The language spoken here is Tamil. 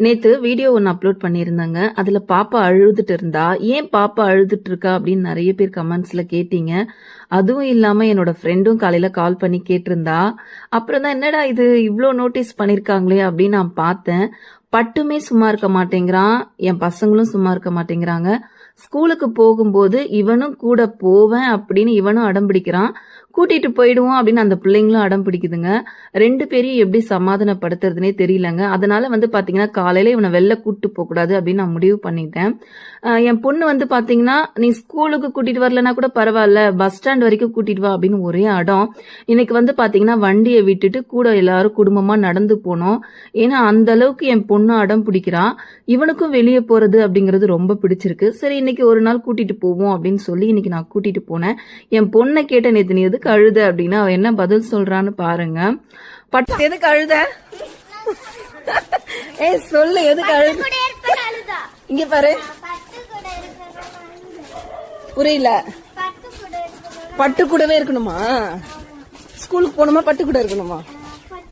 நேத்து வீடியோ ஒன்று அப்லோட் பண்ணியிருந்தாங்க. அதுல பாப்பா அழுதுட்டு இருந்தா. ஏன் பாப்பா அழுதுட்டு இருக்கா அப்படின்னு நிறைய பேர் கமெண்ட்ஸ்ல கேட்டீங்க. அதுவும் இல்லாம என்னோட ஃப்ரெண்டும் காலையில கால் பண்ணி கேட்டிருந்தா. அப்புறம் தான் என்னடா இது இவ்ளோ நோட்டீஸ் பண்ணிருக்காங்களே அப்படின்னு நான் பார்த்தேன். பட்டுமே சும்மா இருக்க மாட்டேங்கிறான், என் பசங்களும் சும்மா இருக்க மாட்டேங்கிறாங்க. ஸ்கூலுக்கு போகும்போது இவனும் கூட போவேன் அப்படின்னு இவனும் அடம் பிடிக்கிறான். கூட்டிட்டு போயிடுவோம் அப்படின்னு அந்த பிள்ளைங்களும் அடம் பிடிக்குதுங்க. 2 பேரையும் எப்படி சமாதானப்படுத்துறதுனே தெரியலங்க. அதனால பாத்தீங்கன்னா காலையில இவனை வெளில கூட்டிட்டு போக கூடாது அப்படின்னு நான் முடிவு பண்ணிட்டேன். என் பொண்ணு பாத்தீங்கன்னா நீ ஸ்கூலுக்கு கூட்டிட்டு வரலன்னா கூட பரவாயில்ல, பஸ் ஸ்டாண்ட் வரைக்கும் கூட்டிட்டு வா அப்படின்னு ஒரே அடம். இன்னைக்கு பாத்தீங்கன்னா வண்டியை விட்டுட்டு கூட எல்லாரும் குடும்பமா நடந்து போனோம். ஏன்னா அந்த அளவுக்கு என் பொண்ணு அடம் பிடிக்கிறான். இவனுக்கும் வெளியே போறது அப்படிங்கிறது ரொம்ப பிடிச்சிருக்கு. சரி இன்னைக்கு ஒரு நாள் கூட்டிட்டு போவோம் அப்படின்னு சொல்லி இன்னைக்கு நான் கூட்டிட்டு போனேன். என் பொண்ணை கேட்ட நேத்து நீ எதுக்கு அழுத அப்படின்னு அவ என்ன பதில் சொல்றான்னு பாருங்க. பட்டு எதுக்கு அழுத? ஏய் சொல்லு எதுக்கு அழுத? இங்க பாரு. புரியல. பட்டு கூடவே இருக்கணுமா? ஸ்கூலுக்கு போகணுமா பட்டு கூட இருக்கணுமா?